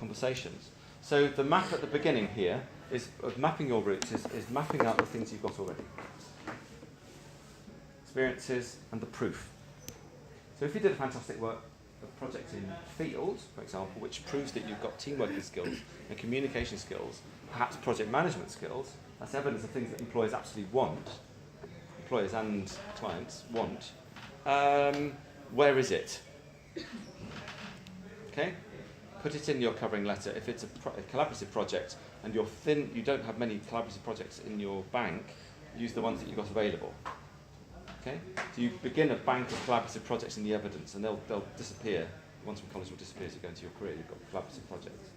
conversations. So the map at the beginning here is of mapping your routes is mapping out the things you've got already. Experiences and the proof. So if you did a fantastic project in field, for example, which proves that you've got teamworking skills and communication skills, perhaps project management skills, that's evidence of things that employers absolutely want, employers and clients want. Where is it? Okay? Put it in your covering letter. If it's a collaborative project and you don't have many collaborative projects in your bank, use the ones that you've got available. Okay? So you begin a bank of collaborative projects in the evidence, and they'll disappear. The ones from college will disappear as you go into your career. You've got collaborative projects.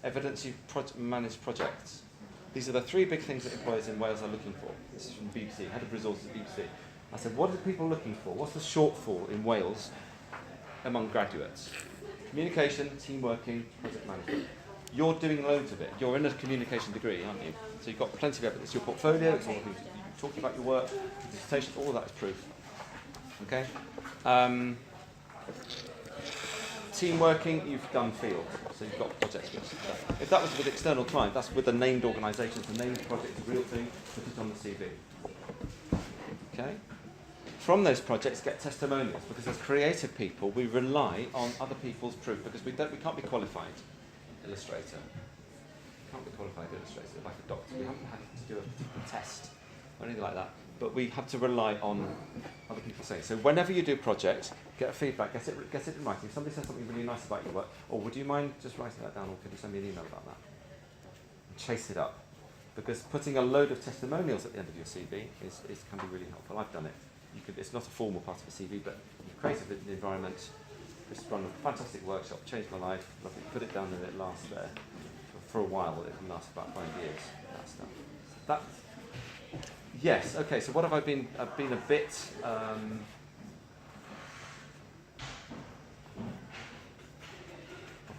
Evidence you've managed projects. These are the three big things that employers in Wales are looking for. This is from BBC, Head of Resources at BBC. I said, what are people looking for? What's the shortfall in Wales among graduates? Communication, teamworking, project management. You're doing loads of it. You're in a communication degree, aren't you? So you've got plenty of evidence. Your portfolio, it's all the things you're talking about, your work, your dissertation, all of that is proof. Okay? Teamworking, you've done field. So you've got projects. If that was with external client, that's with a named organisation, it's a named project, it's a real thing, put it on the CV. Okay? From those projects, get testimonials, because as creative people, we rely on other people's proof, because we can't be qualified illustrator. We can't be qualified illustrator like a doctor. We haven't had to do a particular test or anything like that, but we have to rely on other people saying. So whenever you do a project, get feedback, get it in writing. If somebody says something really nice about your work, or would you mind just writing that down, or could you send me an email about that? And chase it up, because putting a load of testimonials at the end of your CV can be really helpful. I've done it. It's not a formal part of a CV, but you've created the environment. Just run a fantastic workshop, changed my life. Lovely. Put it down and it lasts there for a while. It can last about 5 years. That stuff. Yes. Okay. So what have I been? I've been a bit. I've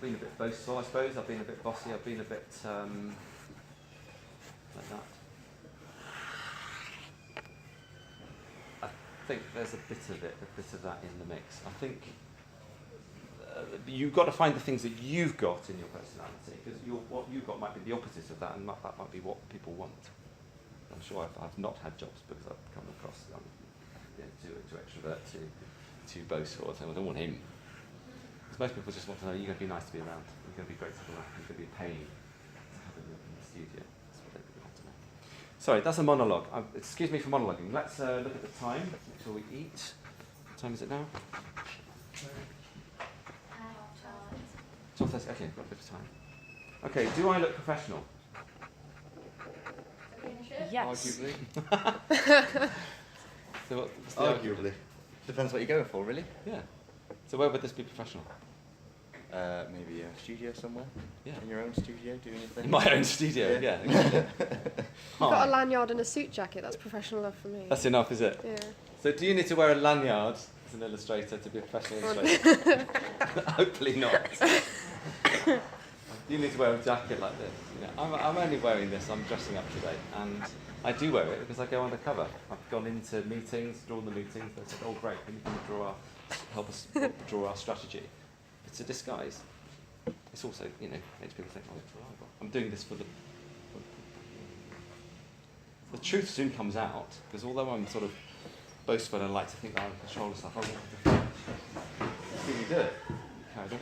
been a bit boastful, I suppose. I've been a bit bossy. I've been a bit like that. I think there's a bit of that in the mix. I think you've got to find the things that you've got in your personality, because what you've got might be the opposite of that, and that might be what people want. I'm sure I've not had jobs because I've come across too extrovert, too boastful. I don't want him. Because most people just want to know you're going to be nice to be around, you're going to be great to be around, you're going to be a pain to have in the studio. That's what they really want to know. Sorry, that's a monologue. Excuse me for monologuing. Let's look at the time before we eat. What time is it now? 12:30. Okay, we've got a bit of time. Okay, do I look professional? Yes. Arguably. So what's the Arguably. Depends what you're going for, really. Yeah. So where would this be professional? Maybe a studio somewhere. Yeah. In your own studio, doing your thing. In my own studio, yeah. You've got a lanyard and a suit jacket, that's professional enough for me. That's enough, is it? Yeah. So do you need to wear a lanyard as an illustrator to be a professional illustrator? Hopefully not. You need to wear a jacket like this. You know, I'm only wearing this, I'm dressing up today, and I do wear it because I go undercover. I've gone into meetings, drawn the meetings, they said, oh great, can you help us draw our strategy? It's a disguise. It's also, makes people think, oh, I'm doing this for the truth soon comes out, because although I'm sort of boastful and like to think that I can control stuff, I want to see me do it. Carried on.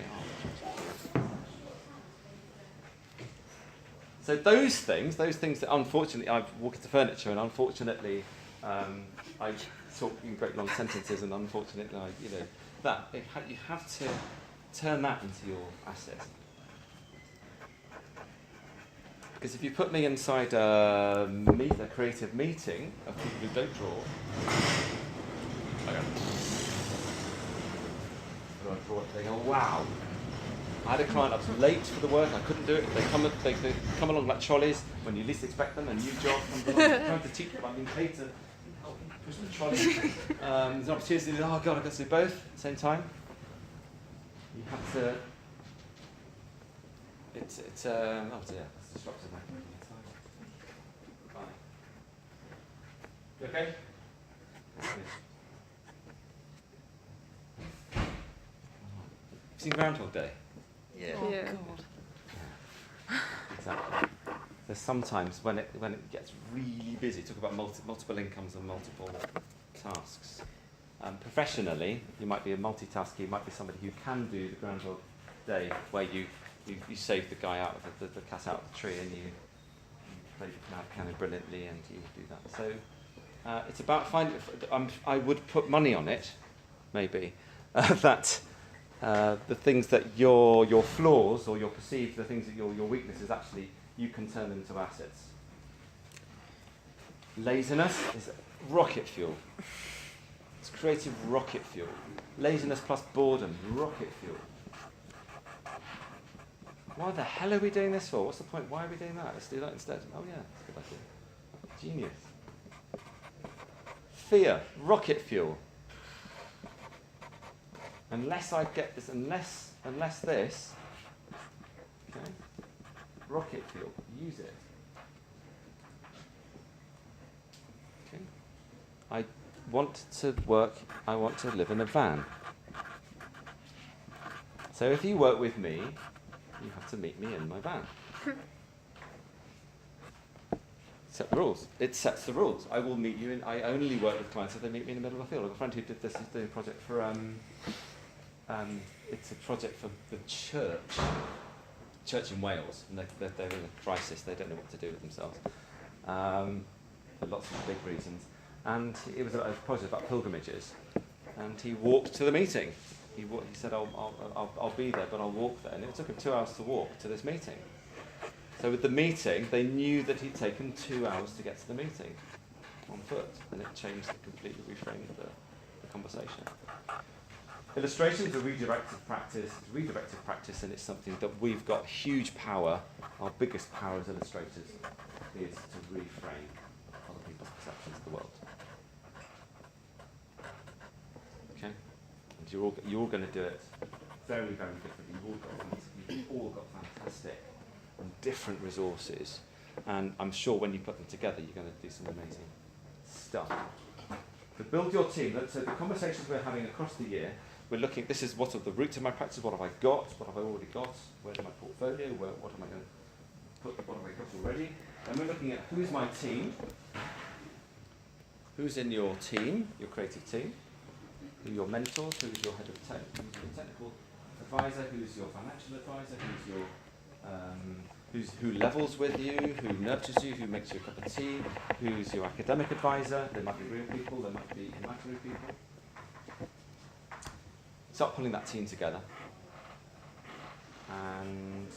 So those things that unfortunately I've walked into furniture, and unfortunately I talk in great long sentences, and unfortunately you have to turn that into your asset. Because if you put me inside a creative meeting of people who don't draw, they go, wow. I had a client, I was late for the work, I couldn't do it. They come along like trolleys when you least expect them. A new job comes along, trying to teach them, I'm being paid to push the trolley. There's an opportunity to, oh God, I've got to do both at the same time. You have to, it's oh dear, it's disruptive. Bye. You okay? You've seen Groundhog Day? Yeah. Yeah. God. Because sometimes when it gets really busy, talk about multiple incomes and multiple tasks. Professionally, you might be a multitasker. You might be somebody who can do the Groundhog Day, where you save the guy out of the cat out of the tree, and you play the piano brilliantly, and you do that. So it's about finding. I would put money on it, maybe, that the things that your flaws or your perceived, the things that your weaknesses, actually you can turn into assets. Laziness is rocket fuel. It's creative rocket fuel. Laziness plus boredom, rocket fuel. Why the hell are we doing this for? What's the point? Why are we doing that? Let's do that instead. Oh yeah, that's a good idea. Genius. Fear, rocket fuel. Unless I get this, unless this, okay, rocket fuel, use it. Okay. I want to work, I want to live in a van. So if you work with me, you have to meet me in my van. Set the rules. It sets the rules. I will meet you in, I only work with clients if they meet me in the middle of the field. I've got a friend who did this, he's doing a project for, it's a project for the church in Wales, and they're in a crisis, they don't know what to do with themselves, for lots of big reasons. And it was a project about pilgrimages, and he walked to the meeting. He said, I'll be there, but I'll walk there. And it took him 2 hours to walk to this meeting. So with the meeting, they knew that he'd taken 2 hours to get to the meeting on foot, and it changed, completely reframed the conversation. Illustration is a redirective practice, and it's something that we've got huge power. Our biggest power as illustrators is to reframe other people's perceptions of the world. Okay? And you're all going to do it very, very differently. You've all got fantastic and different resources, and I'm sure when you put them together, you're going to do some amazing stuff. To build your team, so the conversations we're having across the year, we're looking, this is what are the roots of my practice, what have I got, what have I already got, where's my portfolio, what am I going to put, what have I got already, and we're looking at who's my team, who's in your team, your creative team, who are your mentors, who's your head of who's your technical advisor, who's your financial advisor, who's your who levels with you, who nurtures you, who makes you a cup of tea, who's your academic advisor. There might be real people, there might be imaginary people. Start pulling that team together, and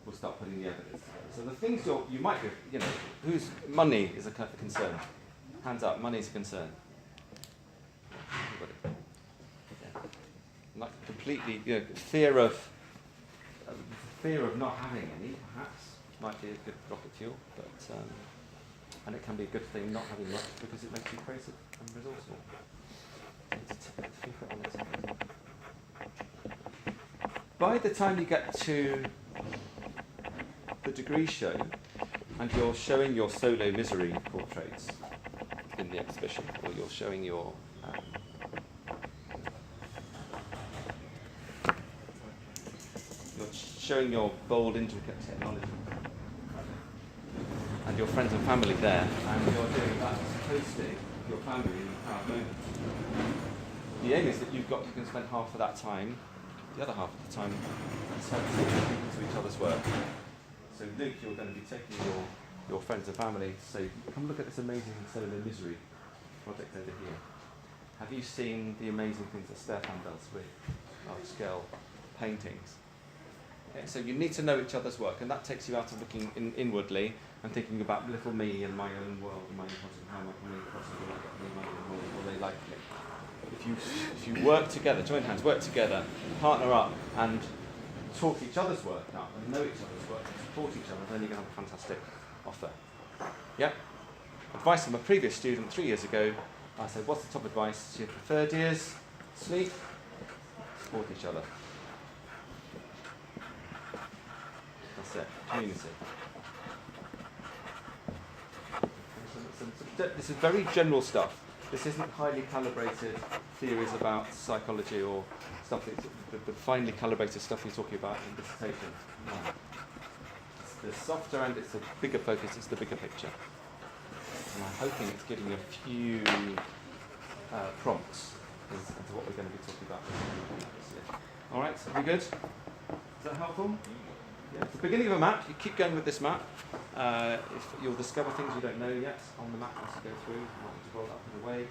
we'll start putting the evidence together. So the things you might be, whose money is a concern? Hands up, money is a concern. Everybody. Yeah. Like completely, fear of not having any, perhaps, might be a good rocket fuel, but and it can be a good thing not having much because it makes you creative and resourceful. By the time you get to the degree show, and you're showing your solo misery portraits in the exhibition, or you're showing your bold, intricate technology, and your friends and family there, and you're doing that hosting your family in a proud moment. The aim is that you can spend half of that time, the other half of the time, taking people to each other's work. So Luke, you're going to be taking your friends and family to say, come look at this amazing solo misery project over here. Have you seen the amazing things that Stefan does with large-scale paintings? Okay, so you need to know each other's work, and that takes you out of looking inwardly and thinking about little me and my own world and my own project, how much money will they like me? If you work together, join hands, work together, partner up, and talk each other's work out, and know each other's work, and support each other, then you're going to have a fantastic offer. Yeah? Advice from a previous student 3 years ago, I said, what's the top advice to your third years? Sleep, support each other. That's it, community. This is very general stuff. This isn't highly calibrated theories about psychology or stuff, the finely calibrated stuff we're talking about in dissertation. No. the softer and it's the bigger focus, it's the bigger picture. And I'm hoping it's giving you a few prompts into what we're going to be talking about this year. All right, so we good? Is that helpful? Yeah. It's the beginning of a map. You keep going with this map. If you'll discover things you don't know yet on the map as you go through. You might want to roll that bit away.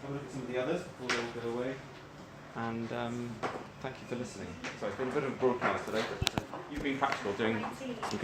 Have a look at some of the others before they all go away. And thank you for listening. Sorry, it's been a bit of a broadcast today, but you've been practical doing some good